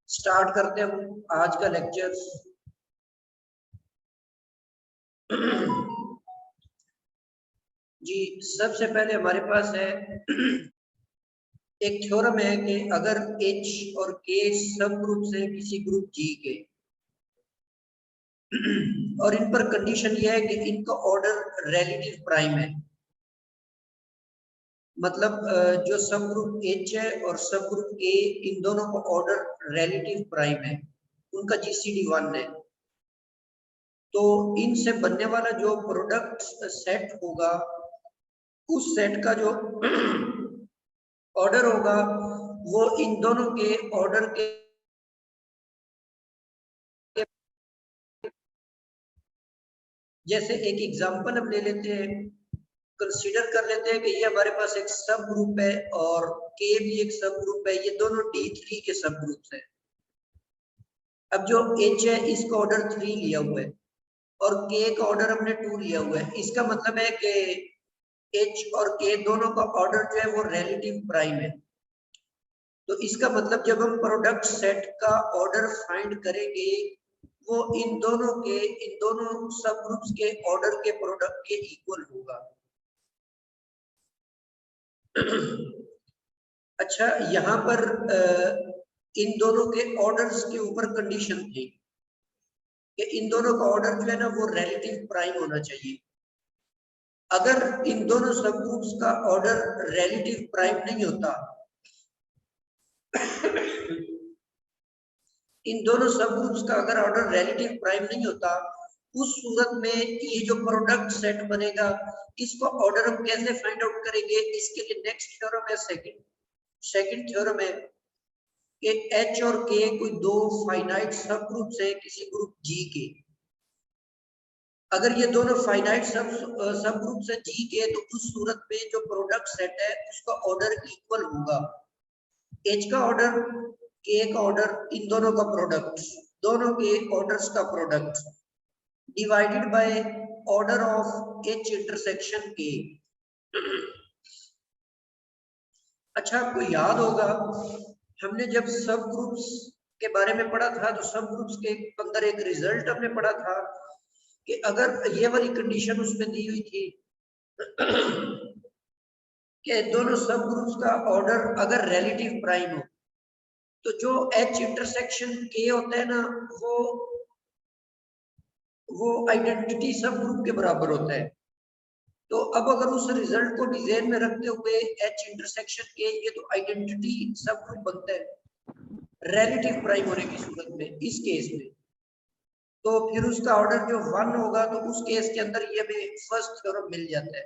Start करते हैं हम आज का लेक्चर। जी, सबसे पहले हमारे पास है एक थ्योरम है कि अगर H और K सब ग्रुप से किसी ग्रुप G के और इन पर कंडीशन यह है कि इनका ऑर्डर रिलेटिव प्राइम है, मतलब जो सब ग्रुप H है और सब ग्रुप K, इन दोनों का ऑर्डर रिलेटिव प्राइम है, उनका GCD 1 है। तो इनसे बनने वाला जो प्रोडक्ट सेट होगा, उस सेट का जो ऑर्डर होगा वो इन दोनों के ऑर्डर के जैसे एक एग्जांपल हम ले लेते हैं, कंसीडर कर लेते हैं कि ये हमारे पास एक सब ग्रुप है और के भी एक सब ग्रुप है, ये दोनों D3 के सब ग्रुप्स हैं। अब जो H है इसका ऑर्डर 3 लिया हुआ है और K का ऑर्डर हमने 2 लिया हुआ है। इसका मतलब है कि H और K दोनों का ऑर्डर जो है वो रिलेटिव प्राइम है। तो इसका मतलब जब हम प्रोडक्ट सेट का ऑर्डर फाइंड करेंगे वो इन दोनों सब ग्रुप्स के ऑर्डर के प्रोडक्ट के इक्वल होगा। अच्छा, यहाँ पर इन दोनों के ऑर्डर्स के ऊपर कंडीशन थी कि इन दोनों का ऑर्डर जो है ना वो रिलेटिव प्राइम होना चाहिए। अगर इन दोनों सब ग्रुप्स का ऑर्डर रिलेटिव प्राइम नहीं होता, इन दोनों सब ग्रुप्स का अगर ऑर्डर रिलेटिव प्राइम नहीं होता, उस सूरत में ये जो प्रोडक्ट सेट बनेगा इसको ऑर्डर हम कैसे फाइंड आउट करेंगे? इसके लिए नेक्स्ट थ्योरम है, सेकंड थ्योरम है कि H और K कोई दो फाइनाइट सब ग्रुप्स है किसी ग्रुप G के। अगर ये दोनों फाइनाइट सब ग्रुप्स है G के, तो उस सूरत में जो प्रोडक्ट सेट है उसका ऑर्डर इक्वल होगा। H का ऑर्डर, K का ऑर्डर, इन दोनों का प्रोडक्ट, दोनों के ऑर्डर्स का product divided by order of H intersection K। अच्छा, आपको याद होगा हमने जब सब ग्रुप्स के बारे में पढ़ा था तो सब ग्रुप्स के अंदर एक रिजल्ट हमने पढ़ा था कि अगर ये वाली कंडीशन उसमें दी हुई थी कि दोनों सब ग्रुप्स का ऑर्डर अगर रिलेटिव प्राइम हो, तो जो H इंटरसेक्शन K होता है ना, वो आइडेंटिटी सब ग्रुप के बराबर होता है। तो अब अगर उस रिजल्ट को भी ध्यान में रखते हुए H इंटरसेक्शन K ये तो आइडेंटिटी सब ग्रुप बनता है रिलेटिव प्राइम होने की सूरत में। इस केस में तो फिर उसका ऑर्डर जो 1 होगा, तो उस केस के अंदर ये हमें फर्स्ट थ्योरम मिल जाता है।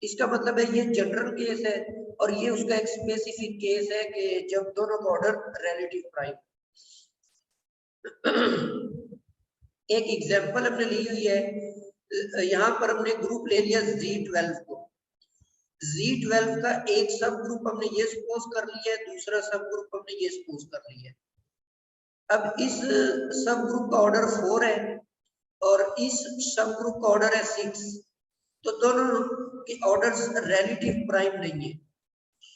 इसका मतलब है ये जनरल केस है और ये उसका एक स्पेसिफिक केस है कि जब दोनों का ऑर्डर रिलेटिव प्राइम। एक एग्जांपल हमने ली हुई है, यहाँ पर हमने ग्रुप ले लिया Z12 को। Z12 का एक सब ग्रुप हमने ये सपोज कर लिया है, दूसरा सब ग्रुप हमने ये सपोज कर लिया है। अब इस सब ग्रुप का ऑर्डर 4 है और इस सब ग्रुप का ऑर्डर है 6, तो दोनों के ऑर्डर्स रिलेटिव प्राइम नहीं है।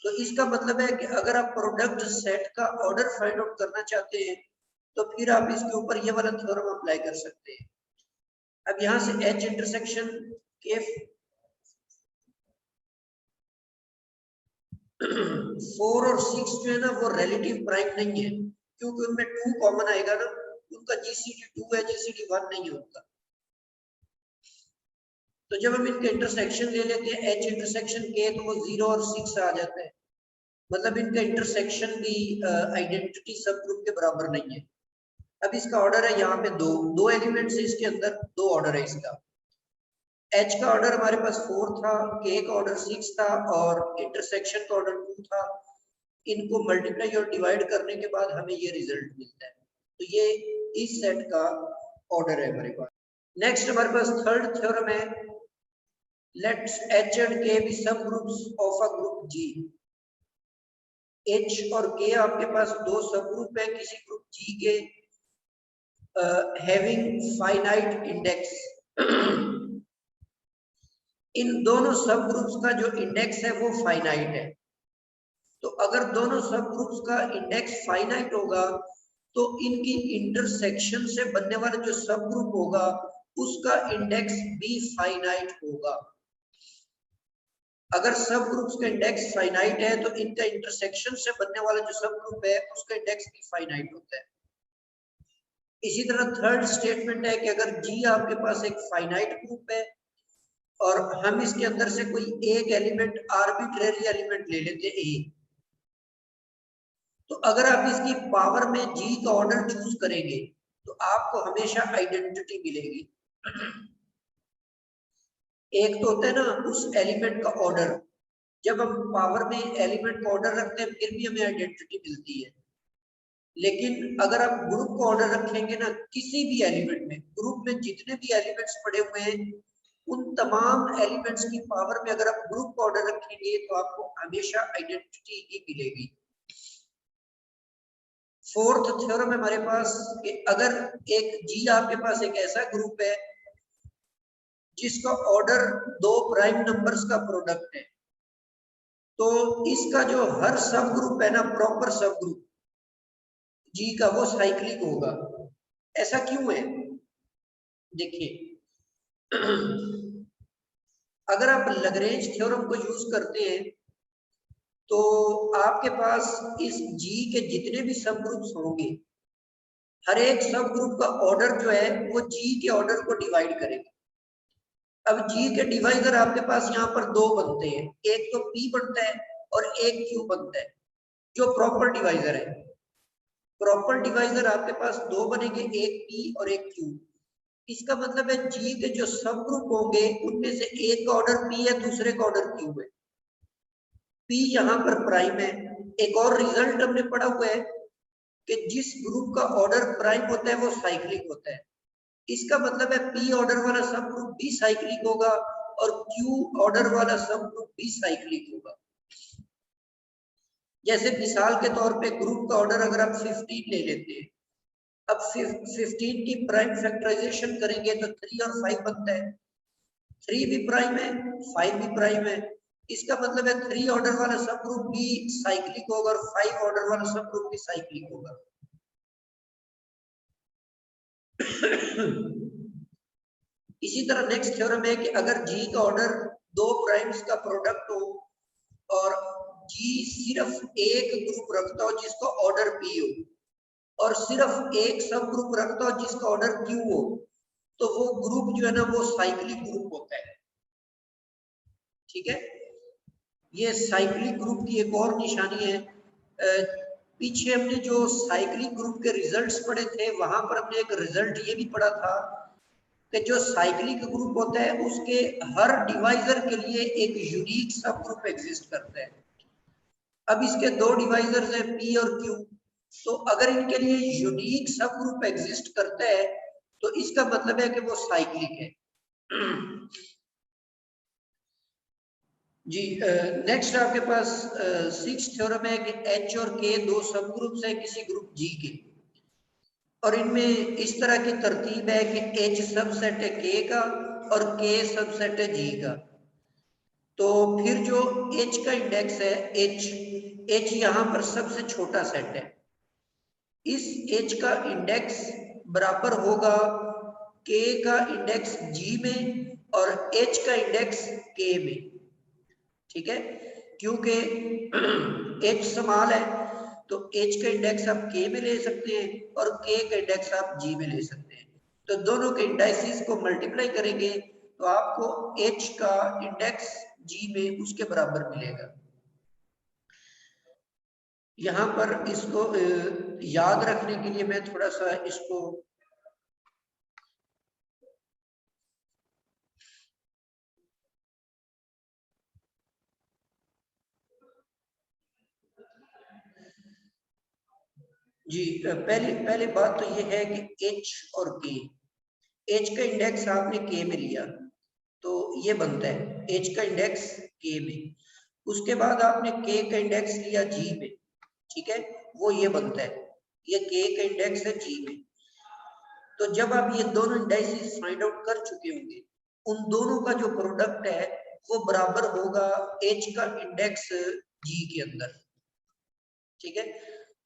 तो इसका मतलब है कि अगर आप प्रोडक्ट सेट का ऑर्डर फाइंड आउट करना चाहते हैं तो फिर आप इसके ऊपर ये वाला थ्योरम अप्लाई कर सकते हैं। अब यहाँ से H इंटरसेक्शन के 4 और 6 जो है ना वो रिलेटिव प्राइम नहीं है, क्योंकि उनमें 2 कॉमन आएगा ना, उनका GCD 2 है, GCD 1 नहीं है उनका। तो जब हम इनका इंटरसेक्शन ले लेते हैं H इंटरसेक्शन K, तो वो 0 और 6 आ जाता है, मतलब इनका इंटरसेक्शन भी आइडेंटिटी सब ग्रुप के बराबर नहीं है। अब इसका ऑर्डर है यहाँ पे दो एलिमेंट्स है इसके अंदर, दो ऑर्डर है इसका। H का ऑर्डर हमारे पास 4 था, K का ऑर्डर 6 था और इंटरसेक्शन का ऑर्डर 2 था। इनको मल्टीप्लाई और डिवाइड करने के बाद हमें ये रिजल्ट मिलता है। तो ये इस सेट का ऑर्डर है हमारे पास। नेक्स्ट हमारे पास थर्ड थ्योरम है, let's H and K be सब groups of a group G। H और K आपके पास दो सब ग्रुप है किसी ग्रुप G के, हैविंग फाइनाइट इंडेक्स। इन दोनों सब ग्रुप्स का जो इंडेक्स है वो फाइनाइट है। तो अगर दोनों सब ग्रुप्स का इंडेक्स फाइनाइट होगा तो इनकी इंटरसेक्शन से बनने वाला जो सब ग्रुप होगा उसका इंडेक्स भी फाइनाइट होगा। अगर सब ग्रुप्स का इंडेक्स फाइनाइट है तो इनका इंटरसेक्शन से बनने वाला जो सब ग्रुप है उसका इंडेक्स भी फाइनाइट होता है। इसी तरह थर्ड स्टेटमेंट है कि अगर जी आपके पास एक फाइनाइट ग्रुप है और हम इसके अंदर से कोई एक एलिमेंट आर्बिट्रेरी एलिमेंट ले लेते हैं ए, तो अगर आप इसकी पावर में जी का ऑर्डर चूज करेंगे तो आपको हमेशा आइडेंटिटी मिलेगी। एक तो होता है ना उस एलिमेंट का ऑर्डर, जब हम पावर में एलिमेंट का ऑर्डर रखते हैं फिर भी हमें आइडेंटिटी मिलती है। लेकिन अगर आप ग्रुप का ऑर्डर रखेंगे ना किसी भी एलिमेंट में, ग्रुप में जितने भी एलिमेंट्स पड़े हुए हैं उन तमाम एलिमेंट्स की पावर में अगर आप ग्रुप का ऑर्डर रखेंगे तो आपको हमेशा आइडेंटिटी ही मिलेगी। फोर्थ थ्योरम है हमारे पास कि अगर एक जी आपके पास एक ऐसा ग्रुप है जिसका ऑर्डर 2 प्राइम नंबर्स का प्रोडक्ट है, तो इसका जो हर सब ग्रुप है ना प्रॉपर सब ग्रुप जी का वो साइक्लिक होगा। ऐसा क्यों है? देखिए अगर आप लैग्रेंज थ्योरम को यूज करते हैं तो आपके पास इस जी के जितने भी सब ग्रुप्स होंगे हर एक सब ग्रुप का ऑर्डर जो है वो जी के ऑर्डर को डिवाइड करेगा। अब जी के डिवाइजर आपके पास यहाँ पर 2 बनते हैं, एक तो P बनता है और एक Q बनता है जो प्रॉपर डिवाइजर है। प्रॉपर डिवाइजर आपके पास 2 बनेंगे, एक P और एक Q। इसका मतलब है जी के जो सब ग्रुप होंगे उनमें से एक का ऑर्डर P है दूसरे का ऑर्डर Q है। P यहाँ पर प्राइम है। एक और रिजल्ट हमने पढ़ा हुआ है कि जिस ग्रुप का ऑर्डर प्राइम होता है वो साइक्लिक होता है। इसका मतलब है P ऑर्डर वाला सब ग्रुप भी साइक्लिक होगा और Q ऑर्डर वाला सब ग्रुप भी साइक्लिक होगा। जैसे मिसाल के तौर पे ग्रुप का ऑर्डर अगर आप 15 ले लेते हैं, अब 15 की प्राइम फैक्टराइजेशन करेंगे तो 3 और 5 बनता है। 3 भी प्राइम है 5 भी प्राइम है, इसका मतलब है 3 ऑर्डर वाला सब ग्रुप भी साइक्लिक होगा और 5 ऑर्डर वाला सब ग्रुप भी साइक्लिक होगा। इसी तरह नेक्स्ट थ्योरम है कि अगर जी का ऑर्डर 2 प्राइम्स का प्रोडक्ट हो और जी सिर्फ एक ग्रुप रखता हो जिसका ऑर्डर पी हो और सिर्फ एक सब ग्रुप रखता हो जिसका ऑर्डर क्यू हो, तो वो ग्रुप जो है ना वो साइक्लिक ग्रुप होता है। ठीक है, ये साइक्लिक ग्रुप की एक और निशानी है। पीछे हमने जो साइक्लिक ग्रुप के रिजल्ट्स पढ़े थे वहां पर हमने एक रिजल्ट ये भी पढ़ा था कि जो साइक्लिक ग्रुप होता है उसके हर डिवाइजर के लिए एक यूनिक सब ग्रुप एग्जिस्ट करता है। अब इसके 2 डिवाइजर्स हैं P और Q, तो अगर इनके लिए यूनिक सब ग्रुप एग्जिस्ट करता है तो इसका मतलब है कि वो साइक्लिक है। जी नेक्स्ट आपके पास 6th थ्योरम है कि H और K 2 सब ग्रुप्स है किसी ग्रुप G के, और इनमें इस तरह की तरतीब है कि H सबसेट है K का और K सबसेट है G का। तो फिर जो H का इंडेक्स है H यहाँ पर सबसे छोटा सेट है, इस H का इंडेक्स बराबर होगा K का इंडेक्स G में और H का इंडेक्स K में। ठीक है, क्योंकि H स्मॉल है तो H का इंडेक्स आप K में ले सकते हैं और K का इंडेक्स आप G में ले सकते हैं। तो दोनों के इंडाइसिस को मल्टीप्लाई करेंगे तो आपको H का इंडेक्स G में उसके बराबर मिलेगा। यहाँ पर इसको याद रखने के लिए मैं थोड़ा सा इसको जी पहली बात तो ये है कि H और K, H का इंडेक्स आपने K में लिया तो ये बनता है H का इंडेक्स K में, उसके बाद आपने K का इंडेक्स लिया G में, ठीक है, वो ये बनता है, ये K का इंडेक्स है G में। तो जब आप ये दोनों इंडाइसिस फाइंड आउट कर चुके होंगे उन दोनों का जो प्रोडक्ट है वो बराबर होगा H का इंडेक्स G के अंदर। ठीक है,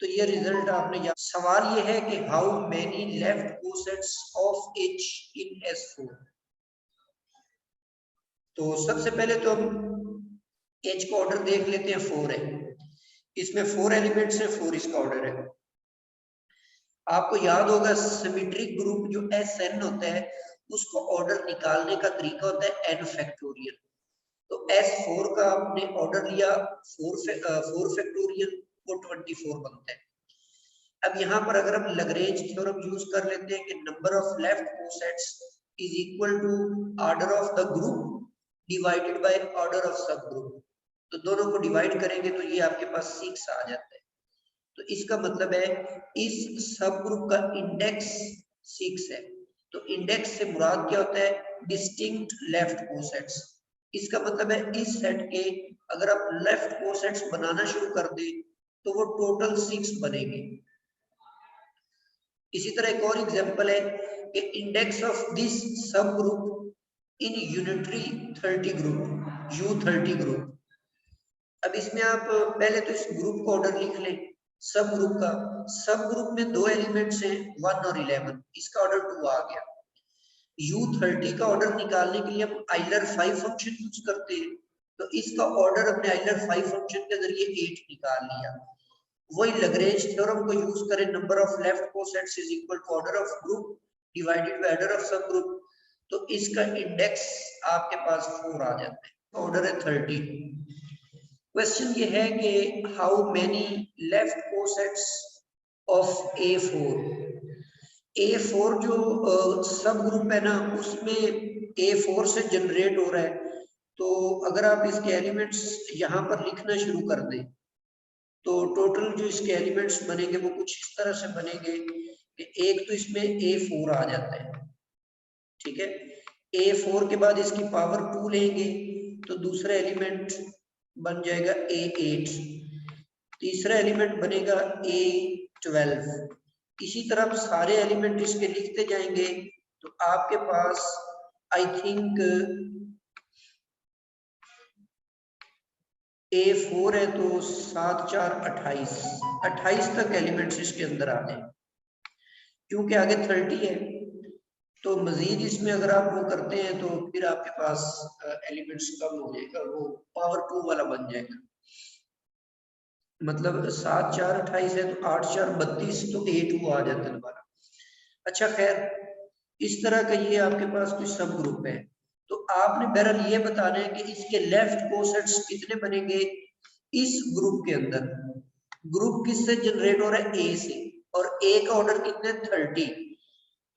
तो ये रिजल्ट आपने याद। सवाल ये है कि how many left cosets of H in S4। तो सबसे पहले तो हम H का ऑर्डर देख लेते हैं, 4 है, इसमें 4 एलिमेंट्स है, 4 इसका ऑर्डर है। आपको याद होगा सिमेट्रिक ग्रुप जो Sn होता है उसको ऑर्डर निकालने का तरीका होता है n फैक्टोरियल। तो S4 का आपने ऑर्डर लिया 4 फैक्टोरियल वो 24 बनता है। अब यहाँ पर अगर हम लैग्रेंज थ्योरम यूज कर लेते हैं कि number of left cosets is equal to order of the group divided by order of subgroup, तो दोनों को डिवाइड करेंगे तो ये आपके पास 6 आ जाता है। तो इसका मतलब है इस सब ग्रुप का इंडेक्स 6 है। तो इंडेक्स से मुराद क्या होता है? Distinct left cosets. इसका मतलब है इस सेट के अगर आप लेफ्ट कोसेट्स बनाना शुरू कर दें तो वो टोटल 6 बनेंगे। इसी तरह एक और एग्जांपल है कि इंडेक्स ऑफ दिस सब group in unitary 30 group U30 group. अब इसमें आप पहले तो इस ग्रुप का ऑर्डर लिख लें, सब ग्रुप का। सब ग्रुप में 2 एलिमेंट्स हैं 1 और 11, इसका ऑर्डर 2 आ गया। U30 का ऑर्डर निकालने के लिए हम आइलर 5 फंक्शन यूज करते हैं, तो इसका ऑर्डर हमने आइलर 5 फंक्शन के जरिए 8 निकाल लिया। वही लैग्रेंज थ्योरम को यूज करें, number of left cosets is equal to order of group divided by order of subgroup, तो इसका इंडेक्स आपके पास 4 आ जाता है, ऑर्डर है 30। क्वेश्चन ये है कि how many left cosets of A4 जो सब ग्रुप है ना उसमें A4 से जनरेट हो रहा है। तो अगर आप इसके एलिमेंट्स यहाँ पर लिखना शुरू कर दें तो टोटल जो इसके एलिमेंट्स बनेंगे वो कुछ इस तरह से बनेंगे कि एक तो इसमें A4 आ जाता है, ठीक है। A4 के बाद इसकी पावर 2 लेंगे तो दूसरा एलिमेंट बन जाएगा A8, तीसरा एलिमेंट बनेगा A12। इसी तरह आप सारे एलिमेंट इसके लिखते जाएंगे तो आपके पास आई थिंक A4 है तो 7 4 28 तक एलिमेंट्स इसके अंदर आ गए। क्योंकि आगे 30 है तो मजीद इसमें अगर आप वो करते हैं तो फिर आपके पास एलिमेंट्स कम हो जाएगा, वो पावर 2 वाला बन जाएगा। मतलब 7 4 28 है तो 8 4 32, तो A2 आ जाता है दोबारा। अच्छा खैर, इस तरह का ये आपके पास कुछ सब ग्रुप है। तो आपने बहरहाल ये बताना है कि इसके लेफ्ट कोसेट्स कितने बनेंगे इस ग्रुप के अंदर। ग्रुप किससे जनरेट हो रहा है? A से, और A का ऑर्डर कितने? 30।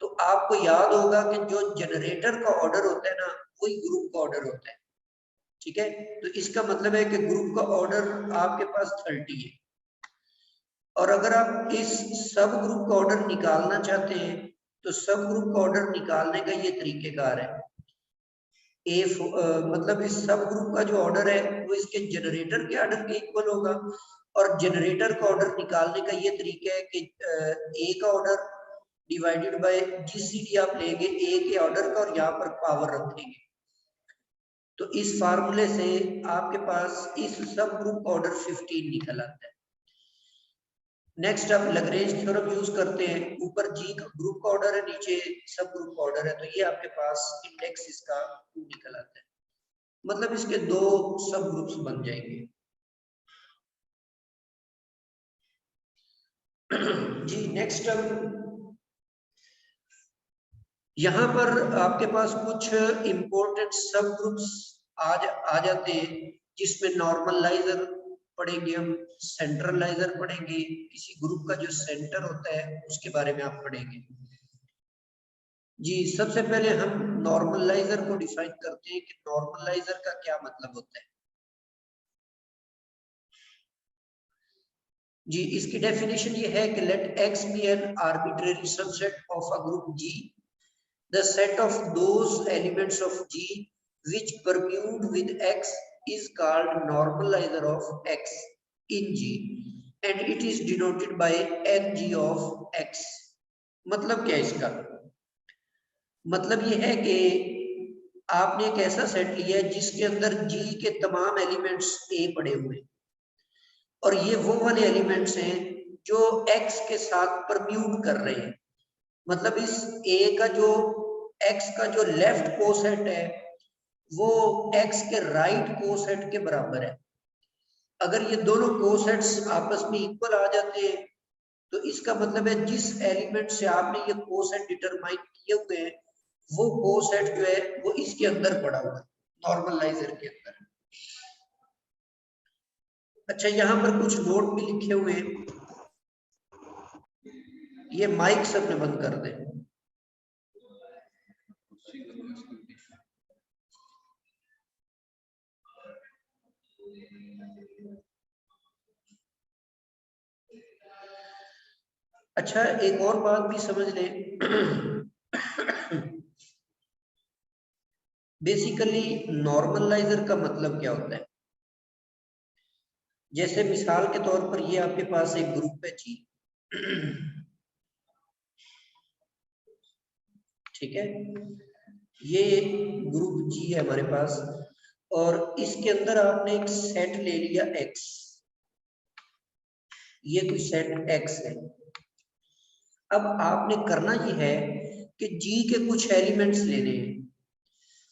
तो आपको याद होगा कि जो जनरेटर का ऑर्डर होता है ना वही ग्रुप का ऑर्डर होता है, ठीक है। तो इसका मतलब है कि ग्रुप का ऑर्डर आपके पास 30 है। और अगर आप इस सब ग्रुप का ऑर्डर निकालना चाहते हैं तो सब ग्रुप का ऑर्डर निकालने का ये तरीकेकार है। मतलब इस सब ग्रुप का जो ऑर्डर है वो इसके जनरेटर के ऑर्डर के इक्वल होगा, और जनरेटर का ऑर्डर निकालने का ये तरीका है कि A का ऑर्डर डिवाइडेड बाय GCD आप लेंगे A के ऑर्डर का और यहाँ पर पावर रखेंगे, तो इस फार्मूले से आपके पास इस सब ग्रुप का ऑर्डर 15 निकल आता है। नेक्स्ट आप लैग्रेंज थ्योरम यूज करते हैं, ऊपर G का ग्रुप का ऑर्डर है, नीचे सब ग्रुप का ऑर्डर है, तो ये आपके पास इंडेक्स इसका 2 निकल आता है। मतलब इसके 2 सब ग्रुप्स बन जाएंगे। जी नेक्स्ट अब यहाँ पर आपके पास कुछ इंपॉर्टेंट सब ग्रुप्स आ जाते हैं, जिसमें नॉर्मलाइजर पढ़ेंगे हम, सेंट्रलाइजर पढ़ेंगे, किसी ग्रुप का जो सेंटर होता है उसके बारे में आप पढ़ेंगे। जी सबसे पहले हम नॉर्मलाइजर को डिफाइन करते हैं कि नॉर्मलाइजर का क्या मतलब होता है। जी इसकी डेफिनेशन ये है कि let X be an arbitrary subset of a group G, the set of those elements of G which permude with X is called normalizer of X in G and it is denoted by Ng of X। मतलब क्या है इसका? मतलब ये है कि आपने एक ऐसा सेट लिया है जिसके अंदर G के तमाम एलिमेंट्स A पड़े हुए हैं, और ये वो वाले एलिमेंट्स हैं जो x के साथ परम्यूट कर रहे हैं, मतलब इस a का जो x का जो लेफ्ट कोसेट है वो x के राइट कोसेट के बराबर है। अगर ये दोनों कोसेट्स आपस में इक्वल आ जाते हैं तो इसका मतलब है जिस एलिमेंट से आपने ये कोसेट डिटरमाइन किए हुए हैं वो कोसेट जो है वो इसके अंदर पड़ा हुआ है, नॉर्मलाइजर के अंदर। अच्छा, यहाँ पर कुछ नोट भी लिखे हुए हैं, ये माइक सबने बंद कर दे। अच्छा, एक और बात भी समझ ले। बेसिकली नॉर्मलाइजर का मतलब क्या होता है? जैसे मिसाल के तौर पर ये आपके पास एक ग्रुप है जी, ठीक है, ये ग्रुप जी है हमारे पास और इसके अंदर आपने एक सेट ले लिया x, ये कोई सेट x है। अब आपने करना ये है कि g के कुछ एलिमेंट्स लेने हैं,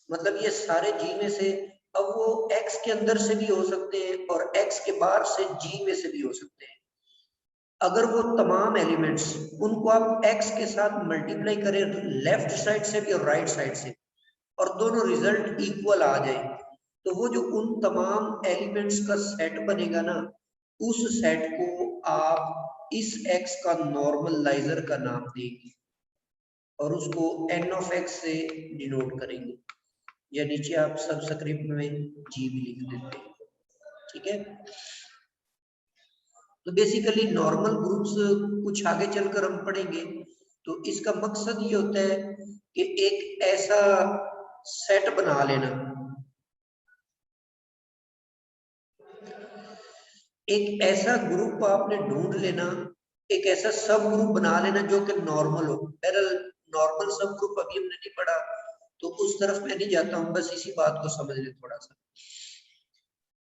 मतलब ये सारे g में से, अब वो x के अंदर से भी हो सकते हैं और x के बाहर से g में से भी हो सकते हैं। अगर वो तमाम एलिमेंट्स उनको आप x के साथ मल्टीप्लाई करें लेफ्ट साइड से भी और राइट साइड से और दोनों रिजल्ट इक्वल आ जाए तो वो जो उन तमाम एलिमेंट्स का सेट बनेगा ना, उस सेट को आप इस x का नॉर्मलाइजर का नाम देंगे और उसको n ऑफ x से डिनोट करेंगे, या नीचे आप सबस्क्रिप्ट में g भी लिख देते हैं, ठीक है। तो बेसिकली नॉर्मल ग्रुप्स कुछ आगे चलकर हम पढ़ेंगे, तो इसका मकसद ये होता है कि एक ऐसा सेट बना लेना, एक ऐसा ग्रुप आपने ढूंढ लेना, एक ऐसा सब ग्रुप बना लेना जो कि नॉर्मल हो। बहरहाल नॉर्मल सब ग्रुप अभी हमने नहीं पढ़ा तो उस तरफ मैं नहीं जाता हूं, बस इसी बात को समझ ले थोड़ा सा।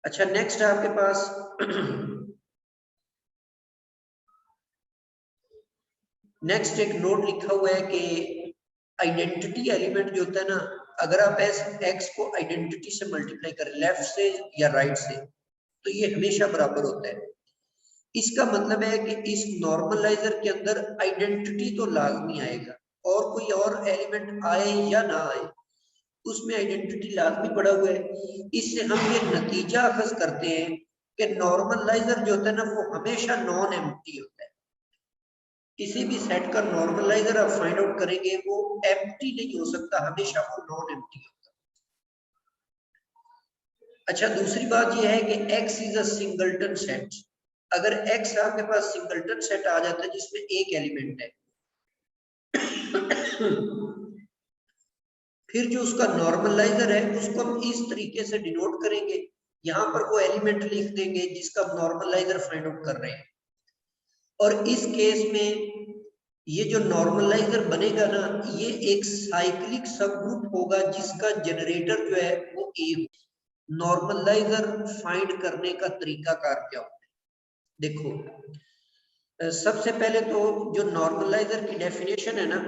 अच्छा, नेक्स्ट है आपके पास नेक्स्ट एक नोट लिखा हुआ है कि आइडेंटिटी एलिमेंट जो होता है ना, अगर आप एक्स को आइडेंटिटी से मल्टीप्लाई करें लेफ्ट से या राइट से तो ये हमेशा बराबर होता है। इसका मतलब है कि इस नॉर्मलाइजर के अंदर आइडेंटिटी तो लाजमी आएगा और कोई और एलिमेंट आए या ना आए उसमें आइडेंटिटी लाजमी पड़ा हुआ है। इससे हम ये नतीजा अखज करते हैं कि नॉर्मलाइजर जो होता है ना वो हमेशा नॉन एम्प्टी होता है। किसी भी सेट का नॉर्मलाइजर आप फाइंड आउट करेंगे वो एम्प्टी नहीं हो सकता, हमेशा वो नॉन एम्प्टी होता है। अच्छा, दूसरी बात यह है कि x is a singleton set. अगर x आपके पास सिंगलटन सेट आ जाता है जिसमें एक एलिमेंट है, फिर जो उसका नॉर्मलाइजर है उसको हम इस तरीके से डिनोट करेंगे, यहां पर वो एलिमेंट लिख देंगे जिसका नॉर्मलाइजर फाइंड आउट कर रहे हैं। और इस केस में ये जो नॉर्मलाइजर बनेगा ना, ये एक साइक्लिक सब ग्रुप होगा जिसका जनरेटर जो है वो ए। नॉर्मलाइजर फाइंड करने का तरीका कार क्या होता है? देखो, सबसे पहले तो जो नॉर्मलाइजर की डेफिनेशन है ना,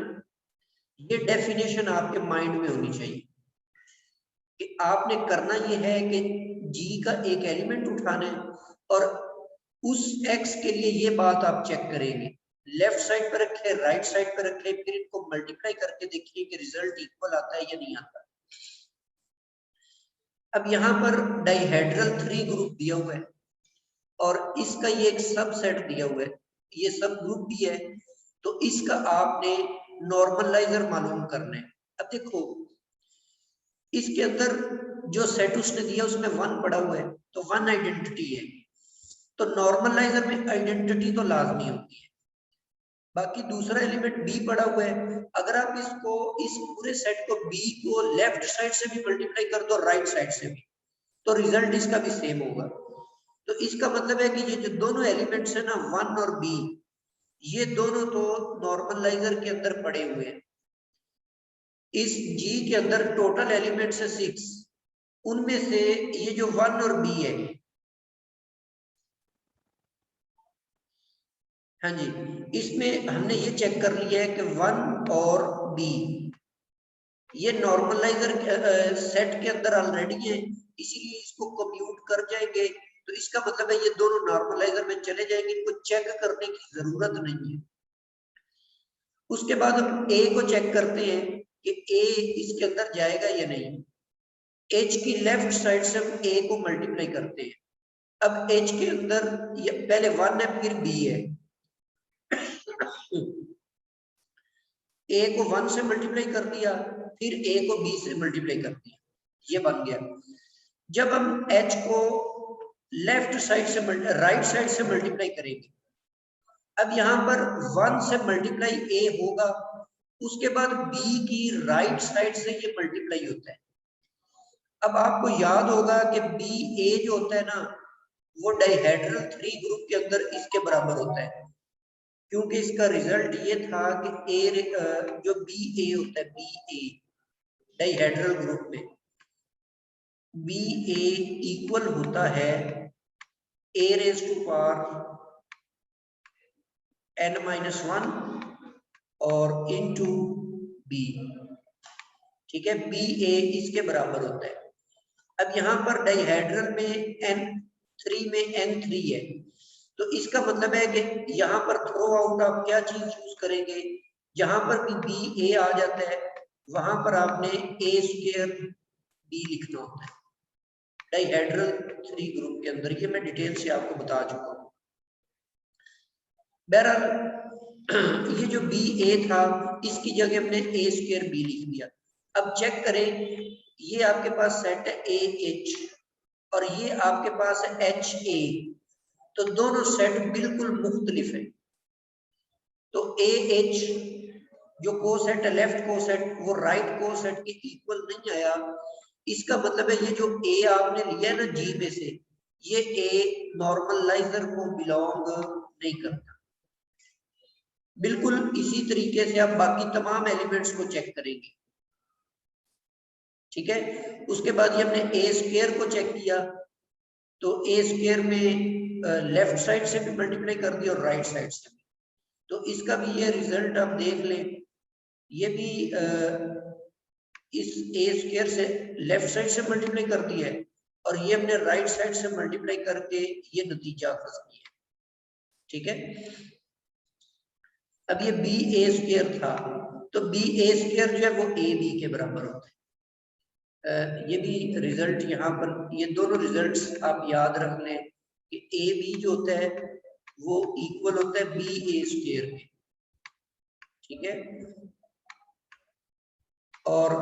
ये डेफिनेशन आपके माइंड में होनी चाहिए कि आपने करना ये है कि जी का एक एलिमेंट उठाना है और उस एक्स के लिए ये बात आप चेक करेंगे, लेफ्ट साइड पर रखे राइट साइड पर रखे, फिर इनको मल्टीप्लाई करके देखिए कि रिजल्ट इक्वल आता है या नहीं आता। अब यहाँ पर डाइहेड्रल 3 ग्रुप दिया हुआ है और इसका ये एक सबसेट दिया हुआ है, ये सब ग्रुप भी है, तो इसका आपने नॉर्मलाइजर मालूम करना है। अब देखो, इसके अंदर जो सेट उसने दिया उसमें 1 पड़ा हुआ है तो 1 आइडेंटिटी है, तो नॉर्मलाइजर में आइडेंटिटी तो लाजमी होती है। बाकी दूसरा एलिमेंट बी पड़ा हुआ है, अगर आप इसको इस पूरे सेट को बी को लेफ्ट साइड से भी मल्टीप्लाई कर दो राइट साइड से भी तो रिजल्ट इसका भी सेम होगा। तो इसका मतलब है कि ये जो दोनों एलिमेंट्स है ना 1 और बी, ये दोनों तो नॉर्मलाइजर के अंदर पड़े हुए हैं। इस जी के अंदर टोटल एलिमेंट्स है 6, उनमें से ये जो 1 और बी है हाँ जी, इसमें हमने ये चेक कर लिया है कि 1 और बी ये नॉर्मलाइजर सेट के अंदर ऑलरेडी है, इसीलिए इसको कंप्यूट कर जाएंगे। तो इसका मतलब है ये दोनों नॉर्मलाइजर में चले जाएंगे, इनको चेक करने की जरूरत नहीं है। उसके बाद हम ए को चेक करते हैं कि ए इसके अंदर जाएगा या नहीं। एच की लेफ्ट साइड से हम ए को मल्टीप्लाई करते हैं। अब एच के अंदर पहले 1 है फिर बी है। ए को 1 से मल्टीप्लाई कर दिया, फिर ए को बी से मल्टीप्लाई कर दिया, ये बन गया। जब हम एच को लेफ्ट साइड से राइट साइड से मल्टीप्लाई करेंगे, अब यहां पर 1 से मल्टीप्लाई ए होगा, उसके बाद बी की राइट साइड से ये मल्टीप्लाई होता है। अब आपको याद होगा कि बी ए जो होता है ना, वो डाइहेड्रल 3 ग्रुप के अंदर इसके बराबर होता है, क्योंकि इसका रिजल्ट ये था कि ए जो बी ए होता है, बी ए डाइहेड्रल ग्रुप में बी ए इक्वल होता है ए रेज टू पावर n-1 और इनटू बी। ठीक है, बी ए इसके बराबर होता है। अब यहाँ पर डाइहेड्रल में n3 में n3 है, तो इसका मतलब है कि यहाँ पर थ्रो आउट आप क्या चीज यूज करेंगे, जहां पर भी बी ए आ जाता है वहां पर आपने ए स्क्वायर बी लिखना होता है डाइहेड्रल 3 ग्रुप के अंदर। ये मैं डिटेल से आपको बता चुका हूँ। बहरहाल ये जो बी ए था, इसकी जगह हमने ए स्क्वायर बी लिख दिया। अब चेक करें, ये आपके पास सेट है ए एच और ये आपके पास है एच ए, तो दोनों सेट बिल्कुल मुख्तलिफ है। तो ए एच जो कोसेट है, लेफ्ट कोसेट, वो राइट कोसेट के इक्वल नहीं आया। इसका मतलब है ये जो ए आपने लिया है ना जी में से, ये ए नॉर्मलाइजर को बिलोंग नहीं करता। बिल्कुल इसी तरीके से आप बाकी तमाम एलिमेंट्स को चेक करेंगे। ठीक है, उसके बाद ये हमने ए स्क्वायर को चेक किया, तो ए स्क्वायर में लेफ्ट साइड से भी मल्टीप्लाई कर दिया और राइट साइड से भी, तो इसका भी ये रिजल्ट आप देख लें। ये भी इस ए स्क्वायर से लेफ्ट साइड से मल्टीप्लाई कर दिया है और ये हमने राइट साइड से मल्टीप्लाई करके ये नतीजा हासिल किया। ठीक है, अब ये बी ए स्क्वायर था, तो बी ए स्क्वायर जो है वो ए बी के बराबर होता है। ये भी रिजल्ट यहाँ पर, ये दोनों रिजल्ट्स आप याद रख लें कि ए बी जो होता है वो इक्वल होता है बी ए स्क्वायर के। ठीक है, और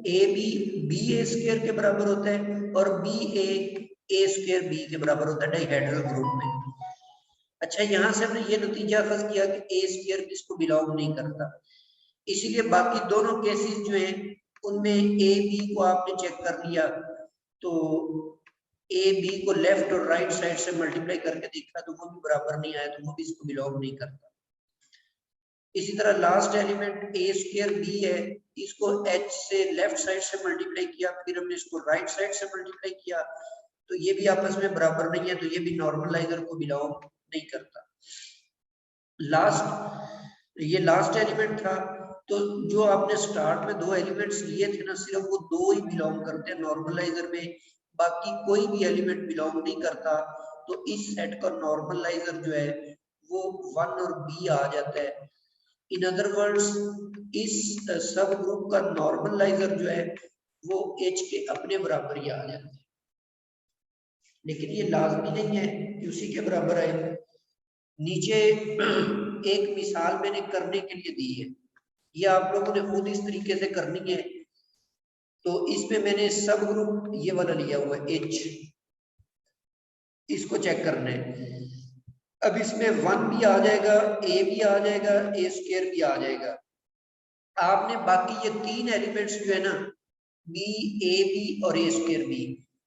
ए बी ए स्क्वायर के बराबर होता है और बी ए स्क्वायर बी के बराबर होता है डाइहेड्रल ग्रुप में। अच्छा, यहां से हमने ये नतीजा हासिल किया कि ए स्क्वायर इसको बिलोंग नहीं करता, इसीलिए बाकी दोनों केसेस जो है उनमें ए बी को आपने चेक कर लिया, तो ए बी को लेफ्ट और राइट साइड से मल्टीप्लाई करके देखा तो वो भी बराबर नहीं आया, तो वो भी इसको बिलोंग नहीं करता। इसी तरह लास्ट एलिमेंट ए स्क्वायर बी है, इसको एच से लेफ्ट साइड से मल्टीप्लाई किया, फिर हमने इसको राइट साइड से मल्टीप्लाई किया, तो ये भी आपस में बराबर नहीं है, तो ये भी नॉर्मलाइजर को बिलोंग नहीं करता। ये लास्ट एलिमेंट था, तो जो आपने स्टार्ट में 2 एलिमेंट्स लिए थे ना, सिर्फ वो 2 ही बिलोंग करते हैं नॉर्मलाइजर में, बाकी कोई भी एलिमेंट बिलोंग नहीं करता। तो इस सेट का नॉर्मलाइजर जो है वो 1 और बी आ जाता है। इन अदर वर्ड्स, इस सब ग्रुप का नॉर्मलाइजर जो है वो एच के अपने बराबर ही आ जाता है, लेकिन ये लाजमी नहीं है कि उसी के बराबर आए। नीचे एक मिसाल मैंने करने के लिए दी है, ये आप लोगों ने खुद इस तरीके से करनी है। तो इसमें मैंने सब ग्रुप ये वाला लिया हुआ है एच, इसको चेक करना है। अब इसमें 1 भी आ जाएगा, ए भी आ जाएगा, ए स्क्वायर भी आ जाएगा। आपने बाकी ये 3 एलिमेंट्स जो है ना, बी ए बी और ए स्क्वायर बी,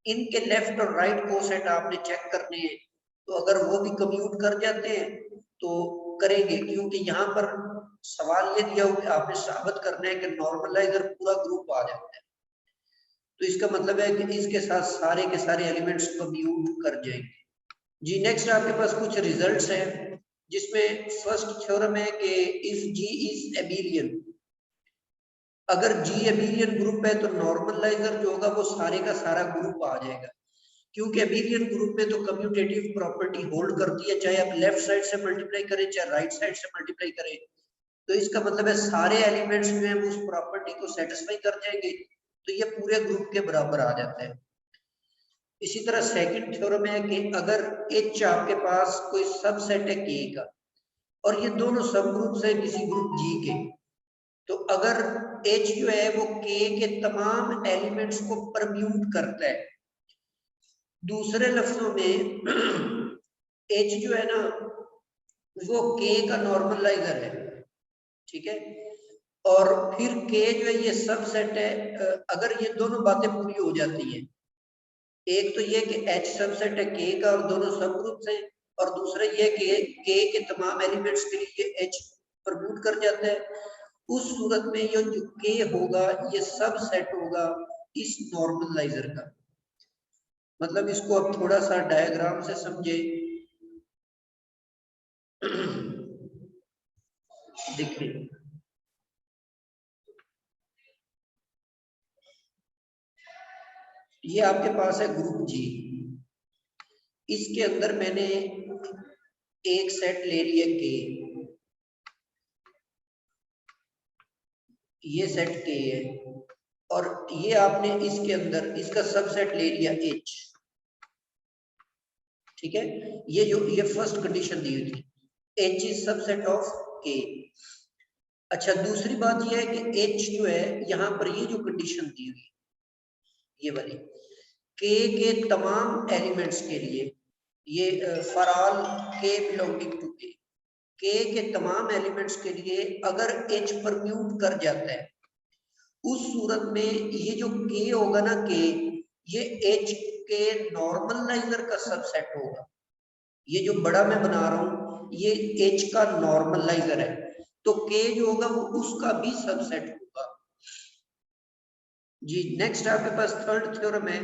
इनके लेफ्ट और राइट कोसेट आपने चेक करने हैं। तो अगर वो भी कंप्यूट कर जाते हैं तो करेंगे, क्योंकि यहाँ पर सवाल ये दिया हुआ है आपने साबित करना है कि नॉर्मलाइजर पूरा ग्रुप आ जाता है, तो इसका मतलब है कि इसके साथ सारे के सारे एलिमेंट्स कंप्यूट कर जाएंगे। जी नेक्स्ट आपके पास कुछ रिजल्ट्स हैं। जिसमें फर्स्ट थ्योरम है कि इफ जी इज एबिलियन, अगर जी एबिलियन ग्रुप है तो नॉर्मलाइजर जो होगा वो सारे का सारा ग्रुप आ जाएगा, क्योंकि एबिलियन ग्रुप में तो कम्यूटेटिव प्रॉपर्टी होल्ड करती है, चाहे आप लेफ्ट साइड से मल्टीप्लाई करें चाहे राइट साइड से मल्टीप्लाई करें, तो इसका मतलब है सारे एलिमेंट्स जो है वो उस प्रॉपर्टी को सेटिस्फाई कर जाएंगे, तो ये पूरे ग्रुप के बराबर आ जाता है। इसी तरह सेकंड थ्योरम है कि अगर H आपके पास कोई सबसेट है K का और ये दोनों सब ग्रुप है किसी ग्रुप G के, तो अगर H जो है वो K के तमाम एलिमेंट्स को परम्यूट करता है, दूसरे लफ्जों में H जो है ना वो K का नॉर्मलाइजर है, ठीक है, और फिर K जो है ये सबसेट है, अगर ये दोनों बातें पूरी हो जाती हैं, एक तो ये कि H सबसेट है K का और दोनों सब ग्रुप्स हैं, और दूसरा ये कि K के तमाम एलिमेंट्स के लिए H परम्यूट कर जाता है, उस सूरत में ये जो K होगा ये सबसेट होगा इस नॉर्मलाइजर का। मतलब इसको अब थोड़ा सा डायग्राम से समझे, देखिए ये आपके पास है ग्रुप G, इसके अंदर मैंने एक सेट ले लिया K, ये सेट K है, और ये आपने इसके अंदर इसका सबसेट ले लिया H, ठीक है, ये फर्स्ट कंडीशन दी हुई थी, H is subset of K। अच्छा दूसरी बात ये है कि H जो है यहाँ पर ये जो कंडीशन दी हुई ये वाली K के तमाम एलिमेंट्स के लिए, ये for all K belonging to K, K के तमाम एलिमेंट्स के लिए अगर H परम्यूट कर जाता है, उस सूरत में ये जो K होगा ना K, ये H के नॉर्मलाइजर का सबसेट होगा, ये जो बड़ा मैं बना रहा हूं ये H का नॉर्मलाइजर है, तो K जो होगा वो उसका भी सबसेट होगा जी। नेक्स्ट आपके पास थर्ड थ्योरम है,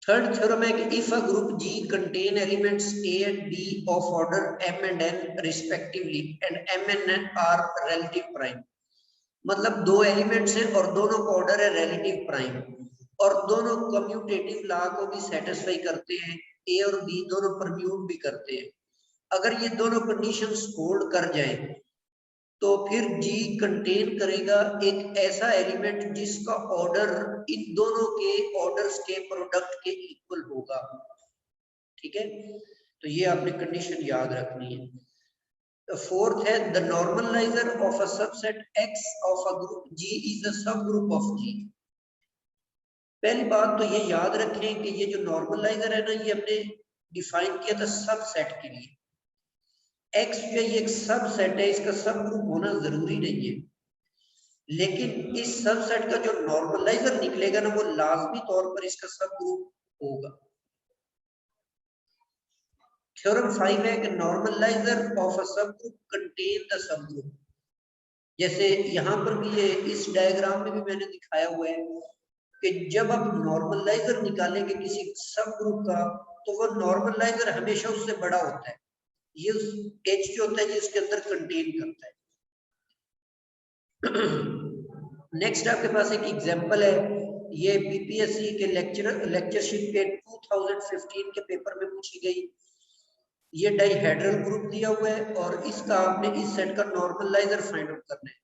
थर्ड थ्योरम है कि if a group G contain elements A and B of order M and N respectively and M and N are relative prime, मतलब दो एलिमेंट्स हैं और दोनों का ऑर्डर है रिलेटिव प्राइम और दोनों कम्यूटेटिव लॉ को भी सेटिस्फाई करते हैं, ए और बी दोनों परम्यूट भी करते हैं, अगर ये दोनों कंडीशंस होल्ड कर जाए तो फिर G कंटेन करेगा एक ऐसा एलिमेंट जिसका ऑर्डर इन दोनों के ऑर्डर्स के प्रोडक्ट के इक्वल होगा, ठीक है, तो ये आपने कंडीशन याद रखनी है। फोर्थ है the normaliser of a subset X of a group G is a सब ग्रुप ऑफ G। पहली बात तो ये याद रखें कि ये जो नॉर्मलाइजर है ना ये हमने डिफाइन किया था सबसेट के लिए, X जो ये एक सबसेट है, इसका सब ग्रुप होना जरूरी नहीं है, लेकिन इस सबसेट का जो नॉर्मलाइजर निकलेगा ना वो लाजमी तौर पर इसका सब ग्रुप होगा। थ्योरम 5 है कि नॉर्मलाइजर ऑफ अ सब group contain the sub group, जैसे यहाँ पर भी ये इस डायग्राम में भी मैंने दिखाया हुआ है कि जब आप नॉर्मलाइजर निकालेंगे किसी सब ग्रुप का तो वो नॉर्मलाइजर हमेशा उससे बड़ा होता है, ये H जो होता है ये उसके अंदर कंटेन करता है। नेक्स्ट आपके पास एक एग्जांपल है, ये बीपीएससी के लेक्चरशिप के 2015 के पेपर में पूछी गई, ये डाइहेड्रल ग्रुप दिया हुआ है और इसका आपने इस सेट का नॉर्मलाइजर फाइंड आउट करना है,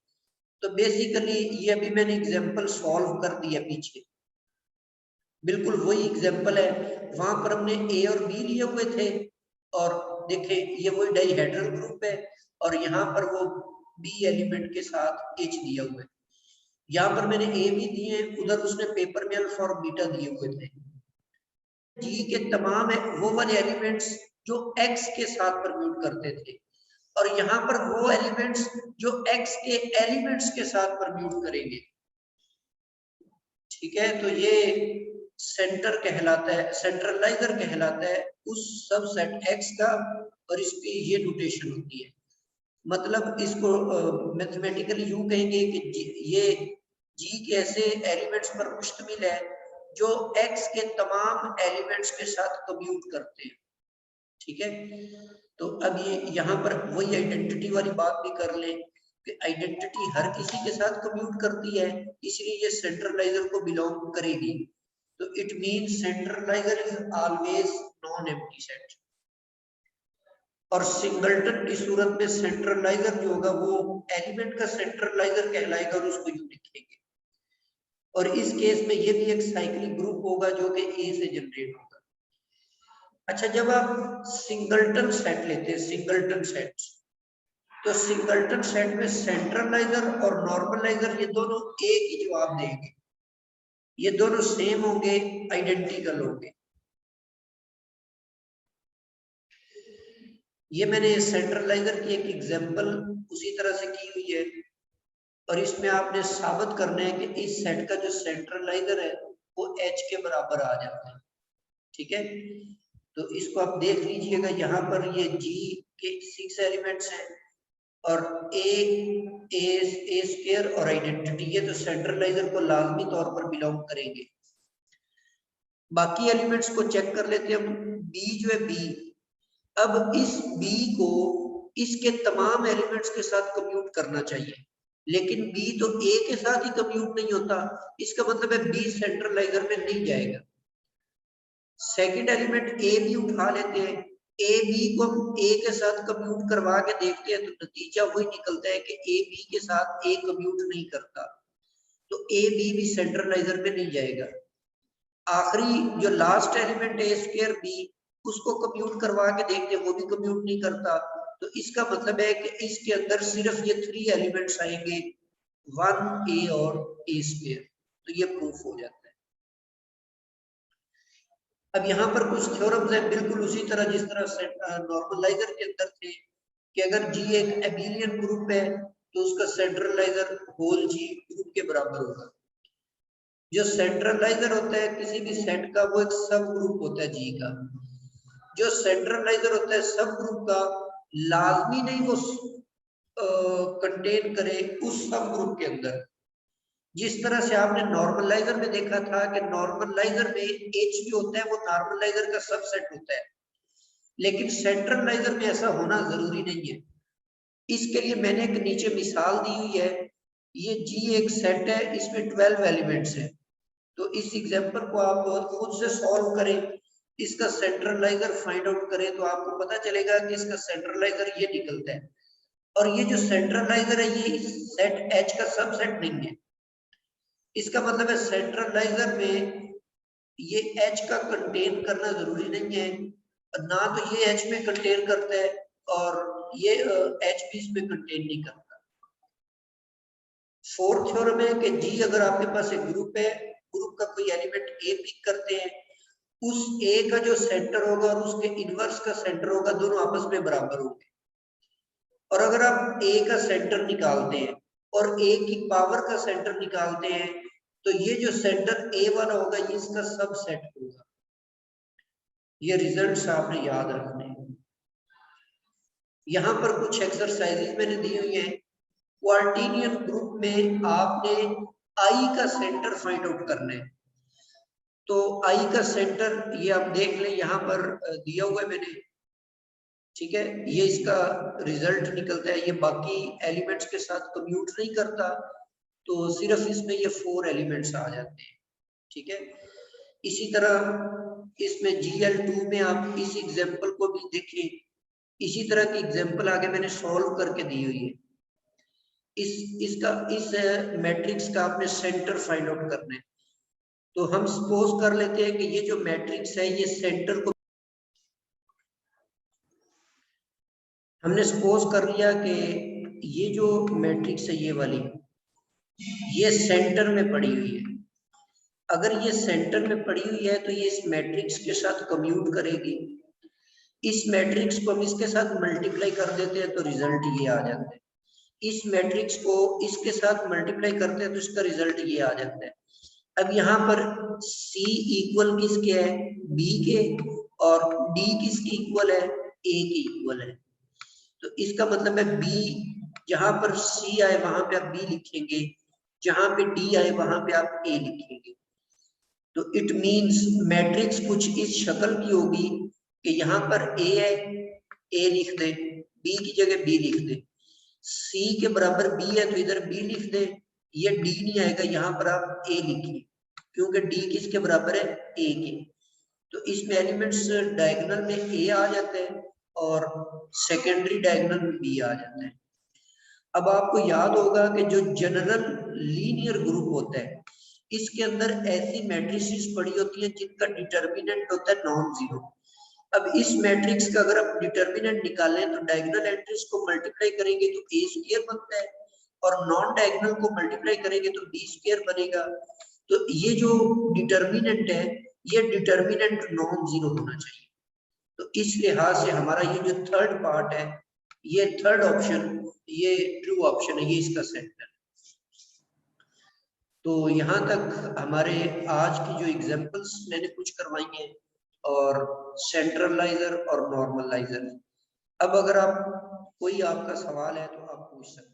तो बेसिकली ये अभी मैंने एग्जांपल सॉल्व कर दिया पीछे, बिल्कुल वही एग्जांपल है, वहां पर हमने ए और बी लिए हुए थे और देखें ये वही डाइहेड्रल ग्रुप है और यहाँ पर वो बी एलिमेंट के साथ H दिया हुआ है, यहाँ पर मैंने ए भी दिए, उधर उसने पेपर में अल्फा और बीटा दिए हुए थे। जी के तमाम वो वाले एलिमेंट्स जो X के साथ परम्यूट करते थे और यहाँ पर वो एलिमेंट्स जो X के एलिमेंट्स के साथ परम्यूट करेंगे, ठीक है, तो ये सेंटर कहलाता है, सेंट्रलाइजर कहलाता है उस सबसेट X का, और इसकी ये नोटेशन होती है, मतलब इसको मैथमेटिकली यूं कहेंगे कि ये G के ऐसे एलिमेंट्स पर मुश्तमिल है जो x के तमाम एलिमेंट्स के साथ कम्यूट करते हैं। ठीक है, तो अब ये यहाँ पर वही आइडेंटिटी वाली बात भी कर लें कि आइडेंटिटी हर किसी के साथ कम्यूट करती है, इसलिए ये सेंट्रलाइजर को बिलोंग करेगी। तो it mean centraliser is always non empty set. और सिंगलटन की सूरत में सेंट्रलाइजर जो होगा वो एलिमेंट का सेंट्रलाइजर कहलाएगा और उसको यूं लिखेंगे। और इस केस में ये भी एक साइक्लिक ग्रुप होगा जो कि ए से जनरेट होगा। अच्छा, जब आप सिंगलटन सेट लेते हैं, सिंगलटन सेट, तो सिंगलटन सेट में सेंट्रलाइजर और नॉर्मलाइजर ये दोनों एक ही जवाब देंगे, ये दोनों सेम होंगे, आइडेंटिकल होंगे। ये मैंने सेंट्रलाइजर की एक एग्जांपल उसी तरह से की हुई है, और इसमें आपने साबित करना है कि इस सेट का जो सेंट्रलाइजर है वो H के बराबर आ जाता है। ठीक है, तो इसको आप देख लीजिएगा, यहाँ पर ये G के 6 एलिमेंट्स हैं और ए स्क्वायर और आइडेंटिटी, ये तो सेंट्रलाइजर को लाजमी तौर पर बिलोंग करेंगे। बाकी एलिमेंट्स को चेक कर लेते हैं हम। B जो है B, अब इस B को इसके तमाम एलिमेंट्स के साथ कम्यूट करना चाहिए, लेकिन B तो A के साथ ही कम्यूट नहीं होता, इसका मतलब है B सेंट्रलाइजर में नहीं जाएगा। सेकंड एलिमेंट A भी उठा लेते हैं, A B को हम A के साथ कम्यूट करवा के देखते हैं, तो नतीजा वही निकलता है कि A B के साथ A कम्यूट नहीं करता, तो A B भी सेंट्रलाइजर में नहीं जाएगा। आखिरी जो लास्ट एलिमेंट है स्क्वायर B, उसको कम्यूट करवा के देखते हैं, वो भी कम्यूट नहीं करता, तो इसका मतलब है कि इसके अंदर सिर्फ ये 3 एलिमेंट्स आएंगे, 1 A और A स्क्वायर, तो ये प्रूफ हो जाता है। अब यहाँ पर कुछ थ्योरम्स हैं बिल्कुल उसी तरह जिस तरह नॉर्मलाइजर के अंदर थे कि अगर G एक एबिलियन ग्रुप है तो उसका सेंट्रलाइजर होल G ग्रुप के बराबर होगा। जो सेंट्रलाइजर होता है किसी भी सेट का वो एक सब ग्रुप होता है G का। जो सेंट्रलाइजर होता है सब ग्रुप का लाजमी नहीं वो कंटेन करे उस सब ग्रुप के अंदर। जिस तरह से आपने नॉर्मलाइजर में देखा था कि नॉर्मलाइजर में H जो होता है वो नॉर्मलाइजर का सबसेट होता है, लेकिन सेंट्रलाइजर में ऐसा होना जरूरी नहीं है। इसके लिए मैंने एक नीचे मिसाल दी हुई है, ये G एक सेट है, इसमें 12 एलिमेंट्स हैं, तो इस एग्जांपल को आप खुद से सॉल्व करें, इसका सेंट्रलाइजर फाइंड आउट करें, तो आपको पता चलेगा कि इसका सेंट्रलाइजर ये निकलता है। और ये जो सेंट्रलाइजर है ये इस सेट H का सबसेट नहीं है, इसका मतलब है सेंट्रलाइजर में ये H का कंटेन करना जरूरी नहीं है, ना तो ये H में कंटेन करता है और ये H भी इसमें कंटेन नहीं करता। फोर्थ थ्योरम है कि G अगर आपके पास एक ग्रुप है, ग्रुप का कोई एलिमेंट A पिक करते हैं, उस A का जो सेंटर होगा और उसके इनवर्स का सेंटर होगा दोनों आपस में बराबर होंगे। और अगर आप A का सेंटर निकालते हैं और A की पावर का सेंटर निकालते हैं, तो ये जो सेंटर A वाला होगा ये इसका सबसेट होगा। ये रिजल्ट्स आपने याद रखने हैं। यहाँ पर कुछ एक्सरसाइजेज मैंने दी हुई है। क्वार्टिनियन ग्रुप में आपने I का सेंटर फाइंड आउट करना है, तो I का सेंटर ये आप देख लें, यहाँ पर दिया हुआ है मैंने, ठीक है, ये इसका रिजल्ट निकलता है, ये बाकी एलिमेंट्स के साथ कम्यूट नहीं करता, तो सिर्फ इसमें ये 4 एलिमेंट्स आ जाते हैं। ठीक है, इसी तरह इसमें GL2 में आप इस एग्जांपल को भी देखें, इसी तरह की एग्जांपल आगे मैंने सॉल्व करके दी हुई है। इस मैट्रिक्स का आपने सेंटर फाइंड आउट करना है, तो हम सपोज कर लेते हैं कि ये जो मैट्रिक्स है ये सेंटर को हमने सपोज कर लिया कि ये जो मैट्रिक्स है ये वाली ये सेंटर में पड़ी हुई है। अगर ये सेंटर में पड़ी हुई है तो ये इस मैट्रिक्स के साथ कम्यूट करेगी। इस मैट्रिक्स को हम इसके साथ मल्टीप्लाई कर देते हैं तो रिजल्ट ये आ जाता है। इस मैट्रिक्स को इसके साथ मल्टीप्लाई करते हैं तो इसका रिजल्ट ये आ जाता है। अब यहाँ पर C इक्वल किसके है? B के, और D किसकी इक्वल है? A की इक्वल है। तो इसका मतलब है B, जहां पर C आए वहां पे आप B लिखेंगे, जहां पे D आए वहां पे आप A लिखेंगे। तो इट मींस मैट्रिक्स कुछ इस शक्ल की होगी कि यहाँ पर ए है, ए लिख दे, बी की जगह बी लिख दे, सी के बराबर बी है तो इधर बी लिख दे, ये डी नहीं आएगा, यहाँ पर आप ए लिखिए क्योंकि डी किसके बराबर है, ए के। तो इसमें एलिमेंट्स डायगोनल में ए आ जाते हैं और सेकेंडरी डायगोनल में बी आ जाता है। अब आपको याद होगा कि जो जनरल लीनियर ग्रुप होता है इसके अंदर ऐसी मैट्रिसेस पड़ी होती हैं जिनका डिटर्मिनेंट होता है नॉन जीरो। अब इस मैट्रिक्स का अगर आप डिटर्मिनेंट निकालें तो डायगोनल एंट्रीज को मल्टीप्लाई करेंगे तो ए स्क्वायर बनता है और नॉन डायगोनल को मल्टीप्लाई करेंगे तो बी स्क्वायर बनेगा। तो ये जो डिटर्मिनेंट है ये डिटर्मिनेंट नॉन जीरो होना चाहिए। तो इस लिहाज से हमारा ये जो थर्ड पार्ट है, ये थर्ड ऑप्शन, ये ट्रू ऑप्शन है, ये इसका सेंटर। तो यहाँ तक हमारे आज की जो एग्जांपल्स मैंने कुछ करवाई हैं और सेंट्रलाइजर और नॉर्मलाइजर। अब अगर आप कोई आपका सवाल है तो आप पूछ सकते हैं।